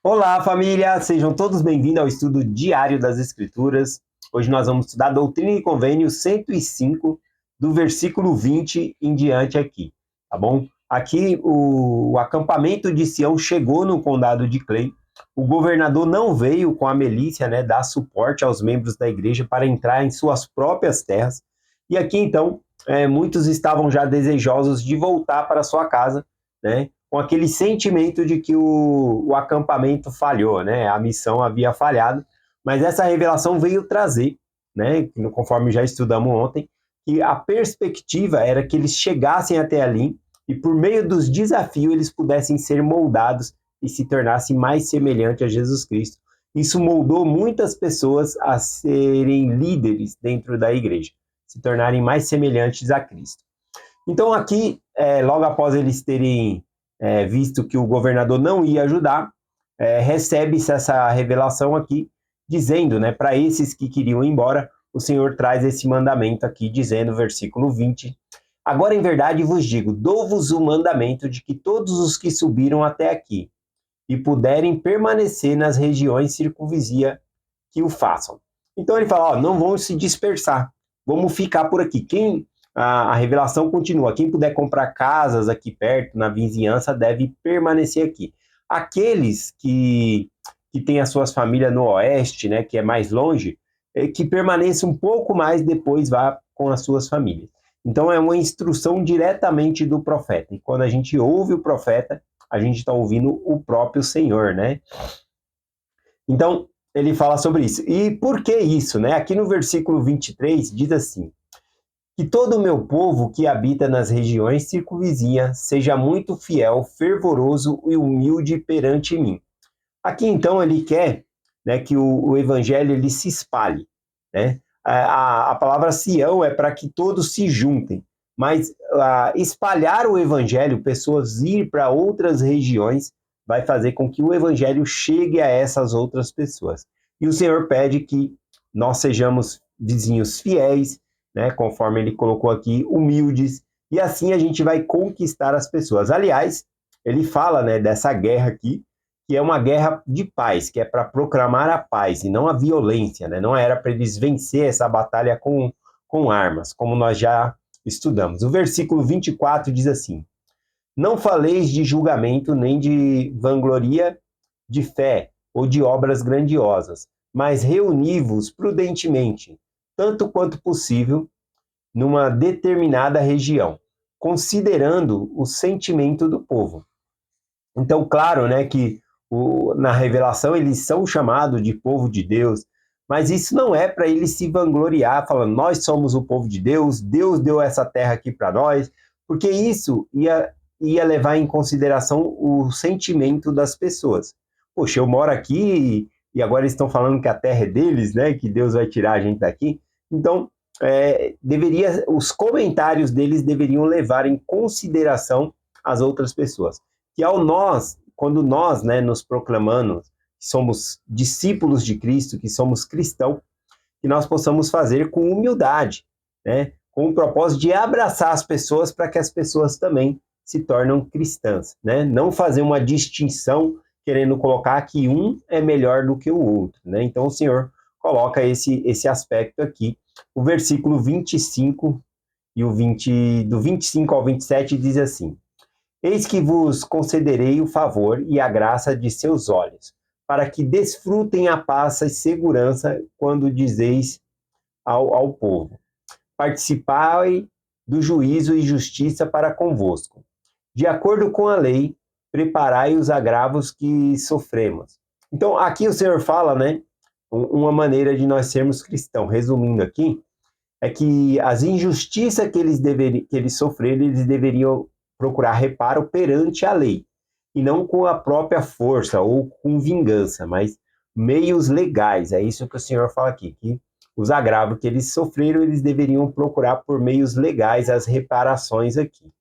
Olá, família! Sejam todos bem-vindos ao estudo diário das Escrituras. Hoje nós vamos estudar Doutrina e Convênio 105, do versículo 20 em diante aqui, tá bom? Aqui o acampamento de Sião chegou no condado de Clay. O governador não veio com a milícia, dar suporte aos membros da igreja para entrar em suas próprias terras. E aqui, então, muitos estavam já desejosos de voltar para sua casa, né? Com aquele sentimento de que o acampamento falhou, a missão havia falhado, mas essa revelação veio trazer, conforme já estudamos ontem, que a perspectiva era que eles chegassem até ali e por meio dos desafios eles pudessem ser moldados e se tornassem mais semelhantes a Jesus Cristo. Isso moldou muitas pessoas a serem líderes dentro da igreja, se tornarem mais semelhantes a Cristo. Então aqui, logo após eles terem visto que o governador não ia ajudar, recebe-se essa revelação aqui, dizendo, para esses que queriam ir embora, o Senhor traz esse mandamento aqui, dizendo, versículo 20, agora em verdade vos digo, dou-vos o mandamento de que todos os que subiram até aqui e puderem permanecer nas regiões circunvizinhas, que o façam. Então ele fala, não vão se dispersar, vamos ficar por aqui. A revelação continua. Quem puder comprar casas aqui perto, na vizinhança, deve permanecer aqui. Aqueles que têm as suas famílias no oeste, que é mais longe, que permaneçam um pouco mais, depois vá com as suas famílias. Então é uma instrução diretamente do profeta. E quando a gente ouve o profeta, a gente está ouvindo o próprio Senhor, Então, ele fala sobre isso. E por que isso, Aqui no versículo 23 diz assim, que todo o meu povo que habita nas regiões circunvizinhas seja muito fiel, fervoroso e humilde perante mim. Aqui, então, ele quer que o evangelho ele se espalhe. A palavra Sião é para que todos se juntem, mas espalhar o evangelho, pessoas ir para outras regiões, vai fazer com que o evangelho chegue a essas outras pessoas. E o Senhor pede que nós sejamos vizinhos fiéis, conforme ele colocou aqui, humildes, e assim a gente vai conquistar as pessoas. Aliás, ele fala dessa guerra aqui, que é uma guerra de paz, que é para proclamar a paz e não a violência, não era para eles vencer essa batalha com armas, como nós já estudamos. O versículo 24 diz assim, não faleis de julgamento, nem de vangloria de fé ou de obras grandiosas, mas reuni-vos prudentemente, tanto quanto possível, numa determinada região, considerando o sentimento do povo. Então, claro, que na revelação eles são chamados de povo de Deus, mas isso não é para eles se vangloriar, falando, nós somos o povo de Deus, Deus deu essa terra aqui para nós, porque isso ia levar em consideração o sentimento das pessoas. Poxa, eu moro aqui e agora eles estão falando que a terra é deles, que Deus vai tirar a gente daqui. Então, os comentários deles deveriam levar em consideração as outras pessoas. Que quando nós nos proclamamos que somos discípulos de Cristo, que somos cristãos, que nós possamos fazer com humildade, com o propósito de abraçar as pessoas para que as pessoas também se tornem cristãs, não fazer uma distinção querendo colocar que um é melhor do que o outro, Então o Senhor coloca esse aspecto aqui. O versículo 25 e do 25 ao 27 diz assim, eis que vos concederei o favor e a graça de seus olhos, para que desfrutem a paz e segurança quando dizeis ao povo, participai do juízo e justiça para convosco. De acordo com a lei, preparai os agravos que sofremos. Então, aqui o Senhor fala, uma maneira de nós sermos cristãos. Resumindo aqui, é que as injustiças que eles sofreram, eles deveriam procurar reparo perante a lei, e não com a própria força ou com vingança, mas meios legais. É isso que o Senhor fala aqui, que os agravos que eles sofreram, eles deveriam procurar por meios legais as reparações aqui.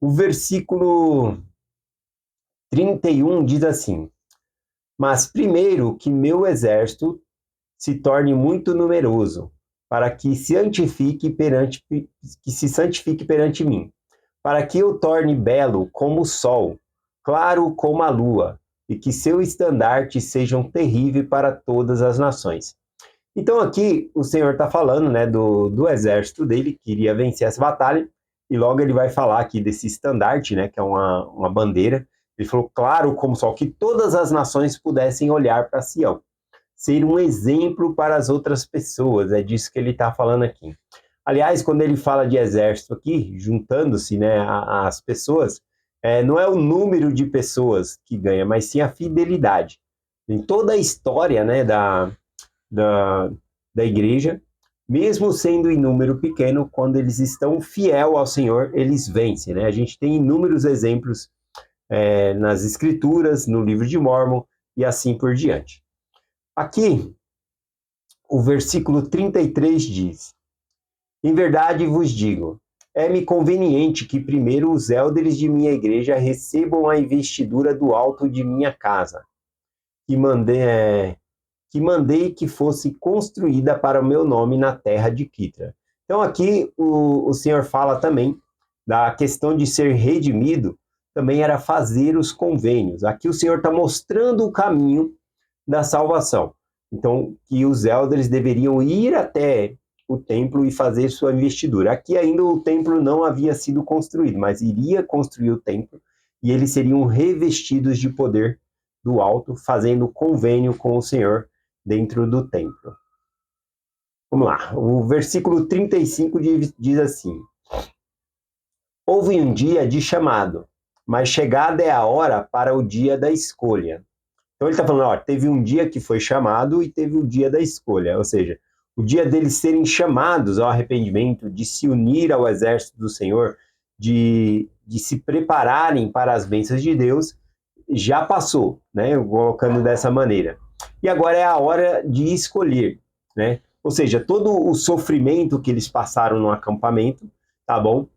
O versículo 31 diz assim, mas primeiro que meu exército se torne muito numeroso, para que se santifique perante mim, para que eu torne belo como o sol, claro como a lua, e que seu estandarte seja um terrível para todas as nações. Então aqui o Senhor está falando, né, do exército dele, que iria vencer essa batalha, e logo ele vai falar aqui desse estandarte, né, que é uma bandeira. Ele falou, claro como sol, que todas as nações pudessem olhar para Sião, ser um exemplo para as outras pessoas, é disso que ele está falando aqui. Aliás, quando ele fala de exército aqui, juntando-se, né, as pessoas, não é o número de pessoas que ganha, mas sim a fidelidade. Em toda a história, né, da, da igreja, mesmo sendo em número pequeno, quando eles estão fiel ao Senhor, eles vencem, né? A gente tem inúmeros exemplos nas Escrituras, no livro de Mórmon e assim por diante. Aqui, o versículo 33 diz: Em verdade vos digo, é-me conveniente que primeiro os élderes de minha igreja recebam a investidura do alto de minha casa, que mandei que fosse construída para o meu nome na terra de Quitra. Então aqui o Senhor fala também da questão de ser redimido, também era fazer os convênios. Aqui o Senhor está mostrando o caminho da salvação. Então, que os élderes deveriam ir até o templo e fazer sua investidura. Aqui ainda o templo não havia sido construído, mas iria construir o templo e eles seriam revestidos de poder do alto, fazendo convênio com o Senhor dentro do templo. Vamos lá, o versículo 35 diz assim: Houve um dia de chamado, mas chegada é a hora para o dia da escolha. Então ele está falando, ó, teve um dia que foi chamado e teve o dia da escolha, ou seja, o dia deles serem chamados ao arrependimento, de se unir ao exército do Senhor, de se prepararem para as bênçãos de Deus, já passou, né? Colocando dessa maneira. E agora é a hora de escolher, né? Ou seja, todo o sofrimento que eles passaram no acampamento, tá bom?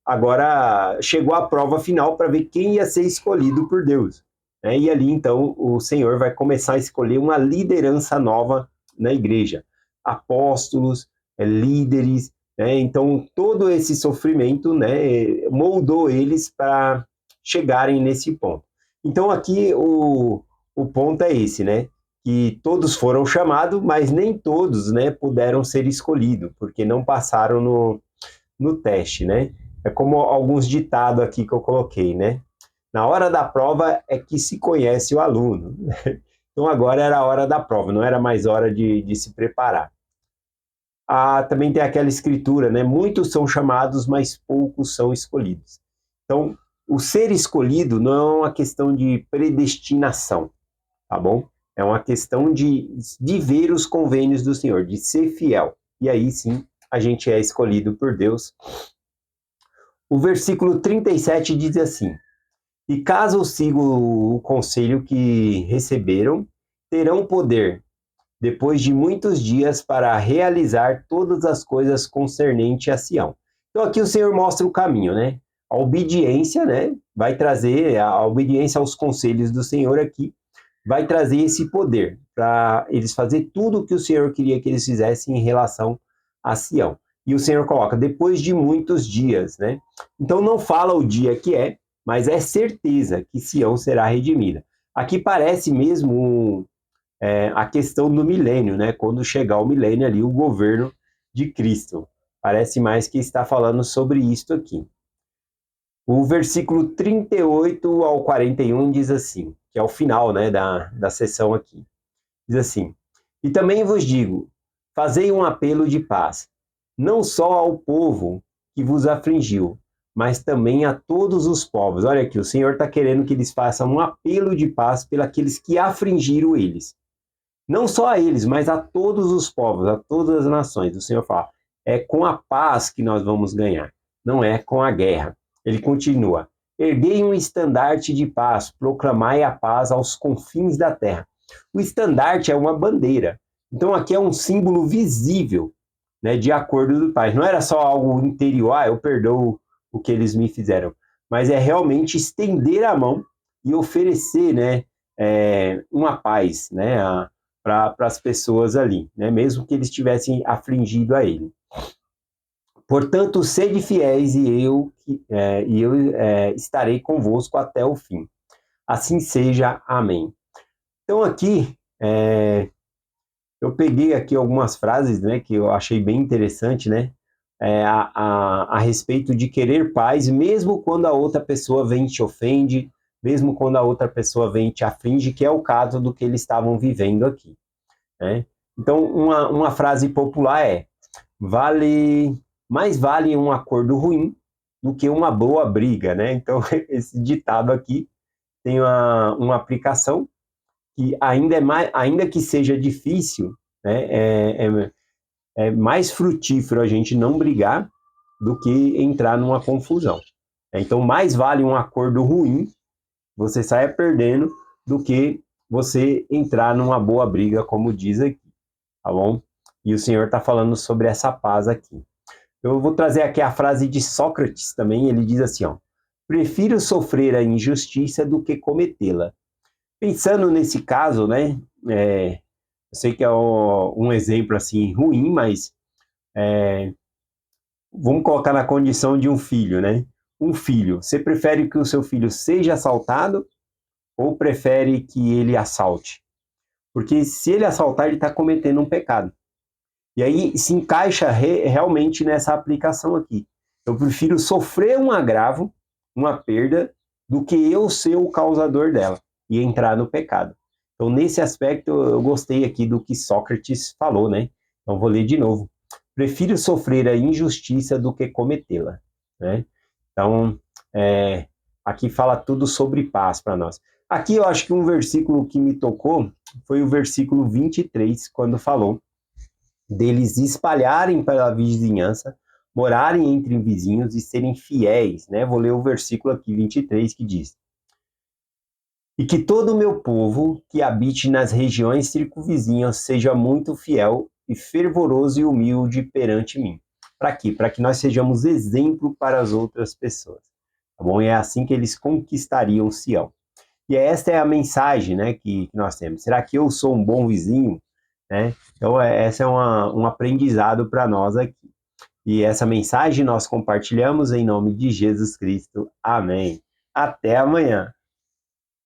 Agora chegou a prova final para ver quem ia ser escolhido por Deus. Né? E ali, então, o Senhor vai começar a escolher uma liderança nova na igreja. Apóstolos, líderes, né? Então, todo esse sofrimento, né, moldou eles para chegarem nesse ponto. Então, aqui o ponto é esse, né? Que todos foram chamados, mas nem todos, né, puderam ser escolhidos, porque não passaram no teste, né? É como alguns ditados aqui que eu coloquei, né? Na hora da prova é que se conhece o aluno. Então agora era a hora da prova, não era mais hora de se preparar. Também tem aquela escritura, né? Muitos são chamados, mas poucos são escolhidos. Então, o ser escolhido não é uma questão de predestinação, tá bom? É uma questão de ver os convênios do Senhor, de ser fiel. E aí sim, a gente é escolhido por Deus. O versículo 37 diz assim: E caso sigam o conselho que receberam, terão poder, depois de muitos dias, para realizar todas as coisas concernentes a Sião. Então aqui o Senhor mostra o caminho, né? A obediência, né? Vai trazer a obediência aos conselhos do Senhor aqui, vai trazer esse poder para eles fazer tudo o que o Senhor queria que eles fizessem em relação a Sião. E o Senhor coloca, depois de muitos dias, né? Então não fala o dia que é, mas é certeza que Sião será redimida. Aqui parece mesmo a questão do milênio, né? Quando chegar o milênio ali, o governo de Cristo. Parece mais que está falando sobre isto aqui. O versículo 38 ao 41 diz assim, que é o final, né, da sessão aqui. Diz assim: E também vos digo, fazei um apelo de paz, não só ao povo que vos afligiu, mas também a todos os povos. Olha aqui, o Senhor está querendo que eles façam um apelo de paz pelos que afligiram eles. Não só a eles, mas a todos os povos, a todas as nações. O Senhor fala, é com a paz que nós vamos ganhar, não é com a guerra. Ele continua, erguei um estandarte de paz, proclamai a paz aos confins da terra. O estandarte é uma bandeira. Então aqui é um símbolo visível, né, de acordo do Pai. Não era só algo interior, eu perdoo o que eles me fizeram, mas é realmente estender a mão e oferecer, né, uma paz, né, para as pessoas ali, né, mesmo que eles tivessem afligido a ele. Portanto, sede fiéis e eu estarei convosco até o fim. Assim seja. Amém. Então aqui, eu peguei aqui algumas frases, né, que eu achei bem interessante, né, a respeito de querer paz, mesmo quando a outra pessoa vem e te ofende, mesmo quando a outra pessoa vem e te aflige, que é o caso do que eles estavam vivendo aqui, né? Então, uma frase popular é: mais vale um acordo ruim do que uma boa briga, né? Então, esse ditado aqui tem uma aplicação que ainda que seja difícil, né, é mais frutífero a gente não brigar do que entrar numa confusão. Então, mais vale um acordo ruim, você saia perdendo, do que você entrar numa boa briga, como diz aqui, tá bom? E o Senhor está falando sobre essa paz aqui. Eu vou trazer aqui a frase de Sócrates também, ele diz assim, ó: prefiro sofrer a injustiça do que cometê-la. Pensando nesse caso, né, eu sei que é um exemplo assim ruim, mas vamos colocar na condição de um filho, né? Um filho, você prefere que o seu filho seja assaltado ou prefere que ele assalte? Porque se ele assaltar, ele está cometendo um pecado. E aí se encaixa realmente nessa aplicação aqui. Eu prefiro sofrer um agravo, uma perda, do que eu ser o causador dela e entrar no pecado. Então, nesse aspecto, eu gostei aqui do que Sócrates falou, né? Então, vou ler de novo. Prefiro sofrer a injustiça do que cometê-la, né? Então, aqui fala tudo sobre paz para nós. Aqui eu acho que um versículo que me tocou foi o versículo 23, quando falou deles espalharem pela vizinhança, morarem entre vizinhos e serem fiéis, né? Vou ler o versículo aqui, 23, que diz: e que todo o meu povo que habite nas regiões circunvizinhas seja muito fiel e fervoroso e humilde perante mim. Para quê? Para que nós sejamos exemplo para as outras pessoas. Tá bom? E é assim que eles conquistariam Sião. E esta é a mensagem, né, que nós temos. Será que eu sou um bom vizinho? Né? Então, essa é um aprendizado para nós aqui. E essa mensagem nós compartilhamos em nome de Jesus Cristo. Amém. Até amanhã.